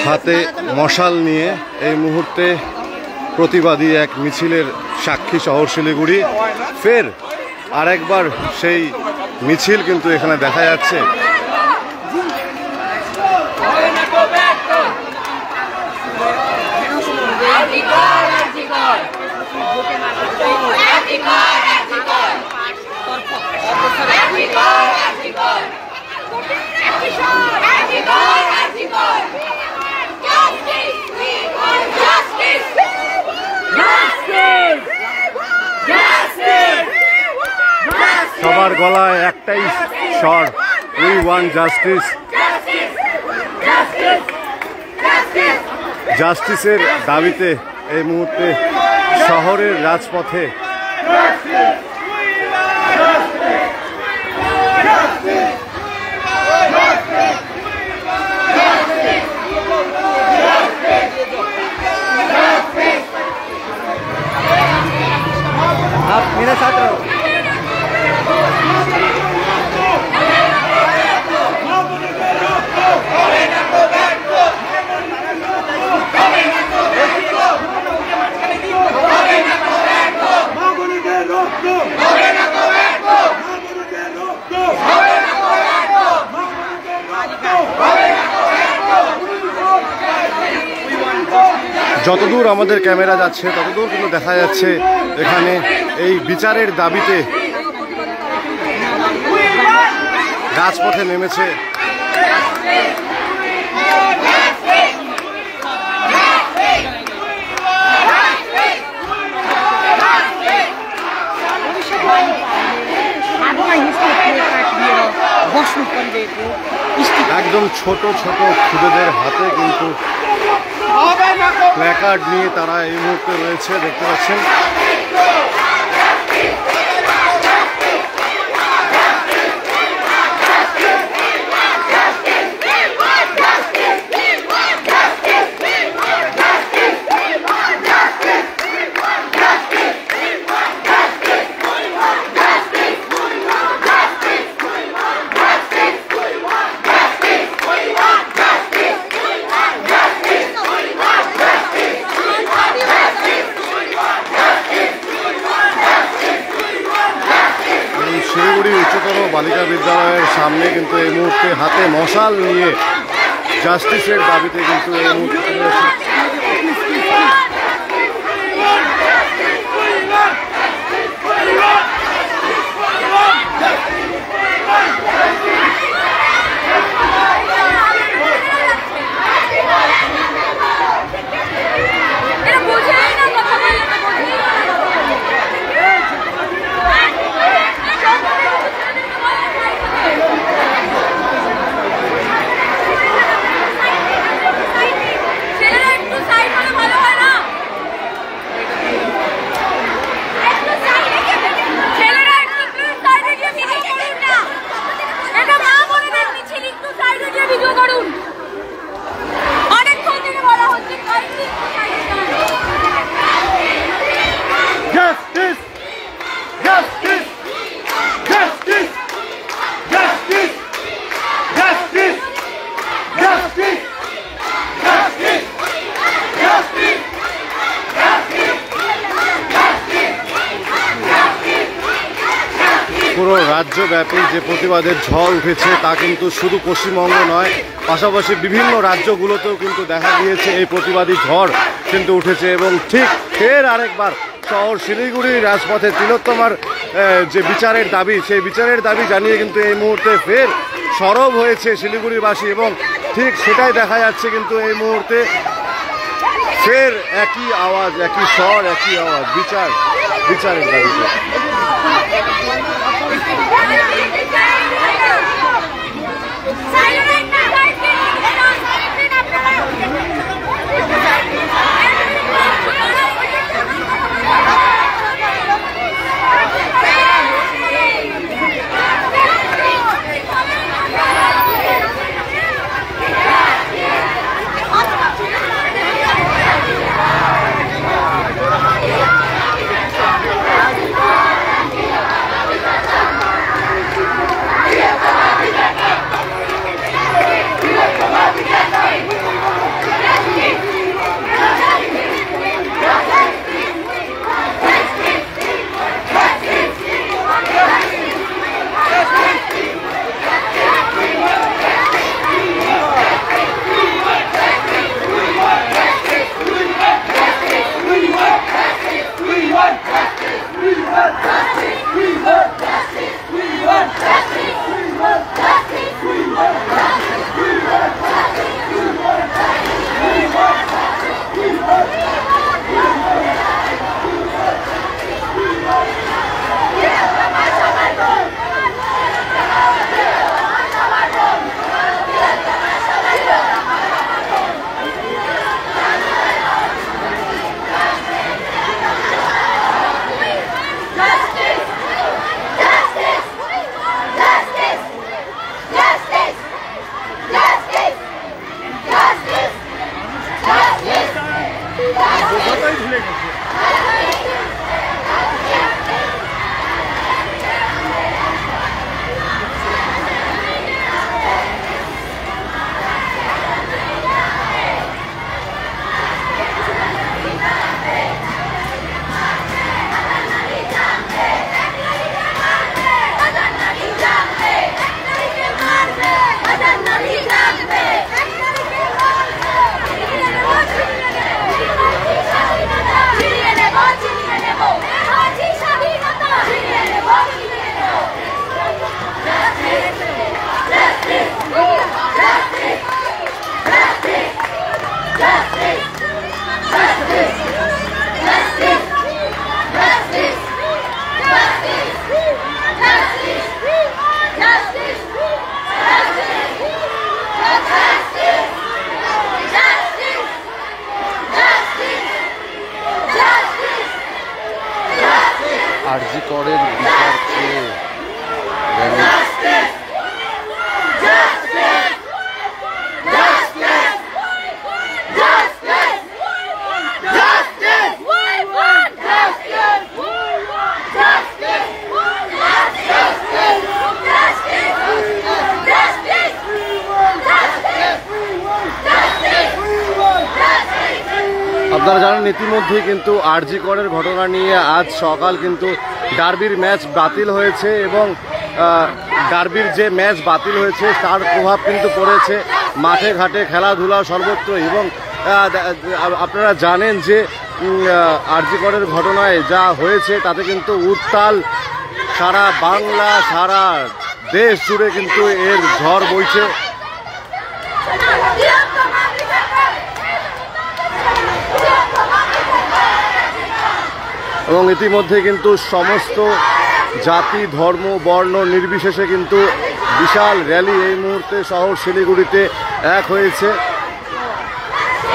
হাতে মশাল নিয়ে এই মুহূর্তে প্রতিবাদী এক মিছিলের সাক্ষী শহর শিলিগুড়ি। ফের আরেকবার সেই মিছিল কিন্তু এখানে দেখা যাচ্ছে। সবার গলায় একটাই স্বর, উই ওয়ান্ট জাস্টিস। জাস্টিসের দাবিতে এই মুহূর্তে শহরের রাজপথে आप मेरे साथ रहो। যতদূর আমাদের ক্যামেরা যাচ্ছে ততদূর কিন্তু দেখা যাচ্ছে এখানে এই বিচারের দাবিতে রাজপথে নেমেছে একদম ছোট ছোট খুদেদের হাতে কিন্তু প্ল্যাকার্ড নিয়ে তারা এই মুহূর্তে রয়েছে, দেখতে পাচ্ছেন। শিলিগুড়ি উচ্চতর বালিকা বিদ্যালয়ের সামনে কিন্তু এই মুহূর্তে হাতে মশাল নিয়ে জাস্টিসের দাবিতে কিন্তু এই মুহূর্তে পুরো রাজ্যব্যাপী যে প্রতিবাদের ঝড় উঠেছে তা কিন্তু শুধু পশ্চিমবঙ্গ নয়, পাশাপাশি বিভিন্ন রাজ্যগুলোতেও কিন্তু দেখা গিয়েছে এই প্রতিবাদী ঝড় কিন্তু উঠেছে। এবং ঠিক ফের আরেকবার শহর শিলিগুড়ির রাজপথে তিলোত্তমার যে বিচারের দাবি, সেই বিচারের দাবি জানিয়ে কিন্তু এই মুহূর্তে ফের সরব হয়েছে শিলিগুড়িবাসী। এবং ঠিক সেটাই দেখা যাচ্ছে কিন্তু এই মুহূর্তে ফের একই আওয়াজ, একই স্বর, একই আওয়াজ, বিচারের দাবিতে। আপনারা জানেন ইতিমধ্যেই কিন্তু আরজি করের ঘটনা নিয়ে আজ সকাল কিন্তু ডার্বির ম্যাচ বাতিল হয়েছে এবং ডার্বির যে ম্যাচ বাতিল হয়েছে তার প্রভাব কিন্তু পড়েছে মাঠে ঘাটে খেলাধুলা সর্বত্র। এবং আপনারা জানেন যে আরজি করের ঘটনায় যা হয়েছে তাতে কিন্তু উত্তাল সারা বাংলা, সারা দেশ জুড়ে কিন্তু এর ঝড় বইছে। এবং ইতিমধ্যে কিন্তু সমস্ত জাতি ধর্ম বর্ণ নির্বিশেষে কিন্তু বিশাল র্যালি এই মুহূর্তে শহর শিলিগুড়িতে এক হয়েছে।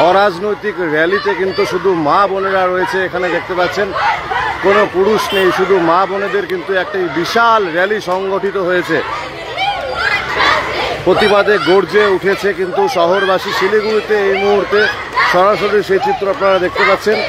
অরাজনৈতিক র্যালিতে কিন্তু শুধু মা বোনেরা রয়েছে, এখানে দেখতে পাচ্ছেন কোনো পুরুষ নেই, শুধু মা বোনেদের কিন্তু একটি বিশাল র্যালি সংগঠিত হয়েছে। প্রতিবাদে গর্জে উঠেছে কিন্তু শহরবাসী। শিলিগুড়িতে এই মুহূর্তে সরাসরি সেই চিত্র আপনারা দেখতে পাচ্ছেন।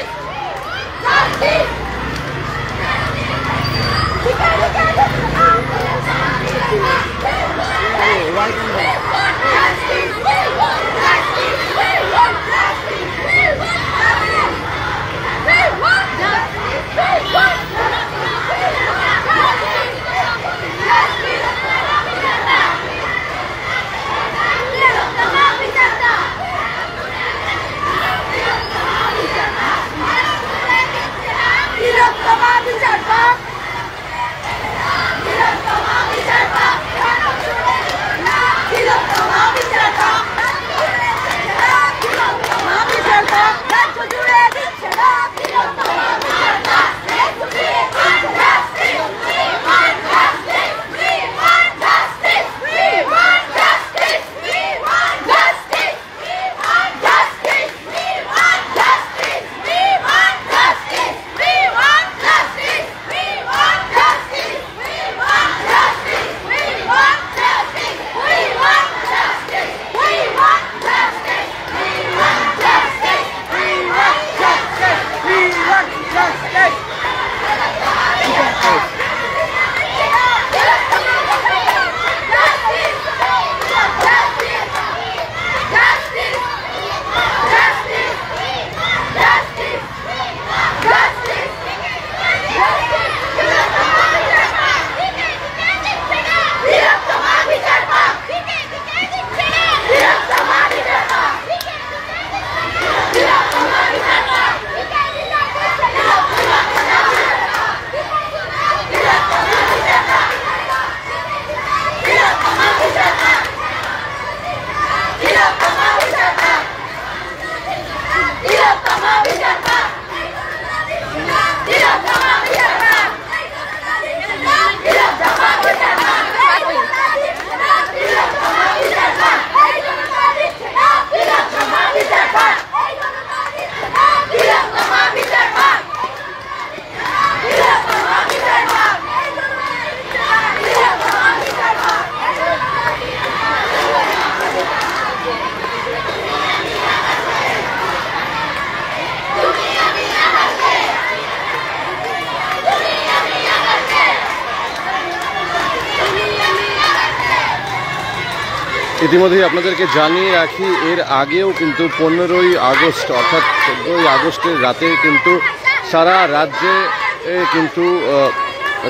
ইতিমধ্যেই আপনাদেরকে জানিয়ে রাখি, এর আগেও কিন্তু 15ই আগস্ট অর্থাৎ 14ই আগস্টের রাতে কিন্তু সারা রাজ্যে কিন্তু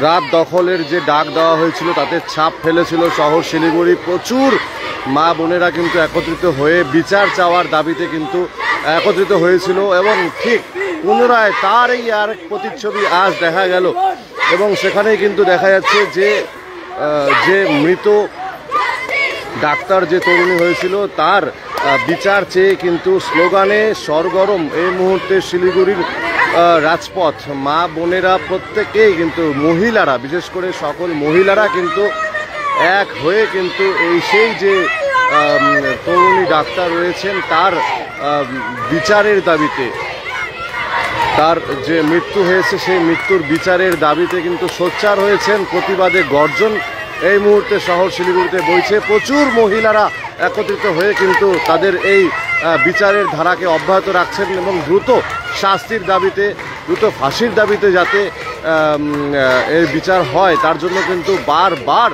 রাত দখলের যে ডাক দেওয়া হয়েছিল তাতে ছাপ ফেলেছিল শহর শিলিগুড়ি। প্রচুর মা বোনেরা কিন্তু একত্রিত হয়ে বিচার চাওয়ার দাবিতে কিন্তু একত্রিত হয়েছিল এবং ঠিক পুনরায় তারই আর প্রতিচ্ছবি আজ দেখা গেল। এবং সেখানেই কিন্তু দেখা যাচ্ছে যে মৃত ডাক্তার যে তরুণী হয়েছিল তার বিচার চেয়ে কিন্তু স্লোগানে সরগরম এই মুহূর্তে শিলিগুড়ির রাজপথ। মা বোনেরা প্রত্যেকেই কিন্তু মহিলারা, বিশেষ করে সকল মহিলারা কিন্তু এক হয়ে কিন্তু সেই যে তরুণী ডাক্তার রয়েছেন তার বিচারের দাবিতে, তার যে মৃত্যু হয়েছে সেই মৃত্যুর বিচারের দাবিতে কিন্তু সোচ্চার হয়েছেন। প্রতিবাদে গর্জন এই মুহূর্তে শহর শিলিগুড়িতে বইছে। প্রচুর মহিলারা একত্রিত হয়ে কিন্তু তাদের এই বিচারের ধারাকে অব্যাহত রাখছেন এবং দ্রুত শাস্তির দাবিতে, দ্রুত ফাঁসির দাবিতে যাতে এই বিচার হয় তার জন্য কিন্তু বারবার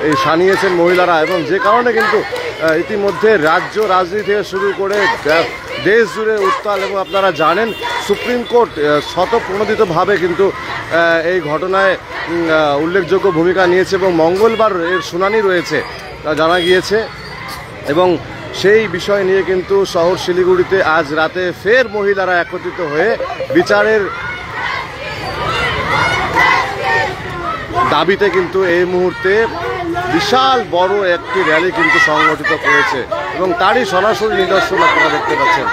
এই জানিয়েছেন মহিলারা। এবং যে কারণে কিন্তু ইতিমধ্যে রাজ্য রাজনীতি থেকে শুরু করে দেশ জুড়ে উত্তাল, এবং আপনারা জানেন সুপ্রিম কোর্ট স্বতঃপ্রণোদিতভাবে কিন্তু এই ঘটনায় উল্লেখযোগ্য ভূমিকা নিয়েছে এবং মঙ্গলবার এর শুনানি রয়েছে তা জানা গিয়েছে। এবং সেই বিষয় নিয়ে কিন্তু শহর শিলিগুড়িতে আজ রাতে ফের মহিলারা একত্রিত হয়ে বিচারের দাবিতে কিন্তু এই মুহূর্তে বিশাল বড় একটি র্যালি কিন্তু সংগঠিত করেছে এবং তারই সরাসরি নিদর্শন আপনারা দেখতে পাচ্ছেন।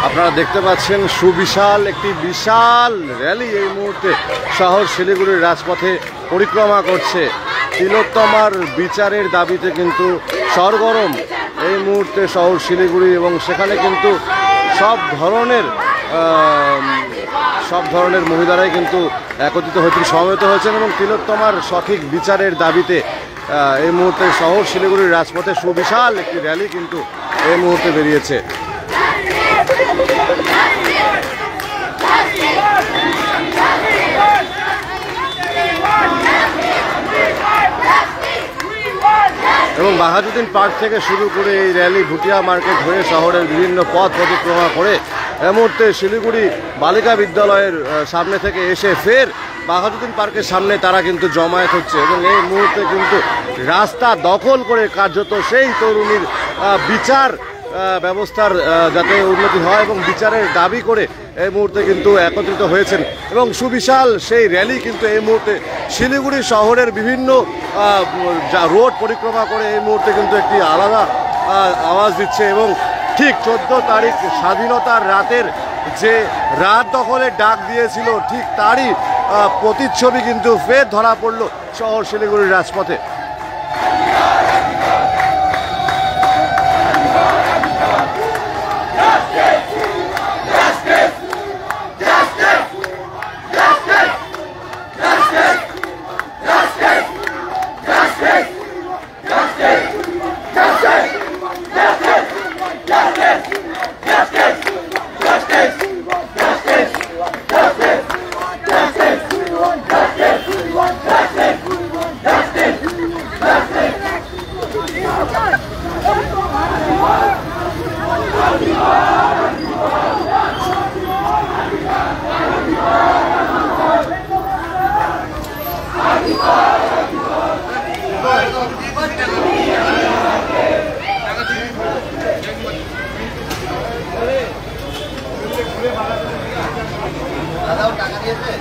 আপনারা দেখতে পাচ্ছেন সুবিশাল একটি বিশাল র্যালি এই মুহূর্তে শহর শিলিগুড়ির রাজপথে পরিক্রমা করছে। তিলোত্তমার বিচারের দাবিতে কিন্তু সরগরম এই মুহূর্তে শহর শিলিগুড়ি, এবং সেখানে কিন্তু সব ধরনের মহিলারাই কিন্তু একত্রিত হয়েছেন, সমবেত হয়েছেন এবং তিলোত্তমার সঠিক বিচারের দাবিতে এই মুহূর্তে শহর শিলিগুড়ির রাজপথে সুবিশাল একটি র্যালি কিন্তু এই মুহূর্তে বেরিয়েছে। এবং বাহাজুদ্দিন পার্ক থেকে শুরু করে এই র্যালি ভুটিয়া মার্কেট হয়ে শহরের বিভিন্ন পথ পরিক্রমা করে এই মুহূর্তে শিলিগুড়ি বালিকা বিদ্যালয়ের সামনে থেকে এসে ফের বাহাজুদ্দিন পার্কের সামনে তারা কিন্তু জমায়েত হচ্ছে এবং এই মুহূর্তে কিন্তু রাস্তা দখল করে কার্যত সেই তরুণীর বিচার ব্যবস্থার যাতে উন্নতি হয় এবং বিচারের দাবি করে এই মুহূর্তে কিন্তু একত্রিত হয়েছেন এবং সুবিশাল সেই র্যালি কিন্তু এই মুহূর্তে শিলিগুড়ি শহরের বিভিন্ন রোড পরিক্রমা করে এই মুহূর্তে কিন্তু একটি আলাদা আওয়াজ দিচ্ছে। এবং ঠিক 14 তারিখ স্বাধীনতার রাতের যে রাত দখলের ডাক দিয়েছিল ঠিক তারই প্রতিচ্ছবি কিন্তু ফের ধরা পড়ল শহর শিলিগুড়ির রাজপথে। টাকা দিয়েছে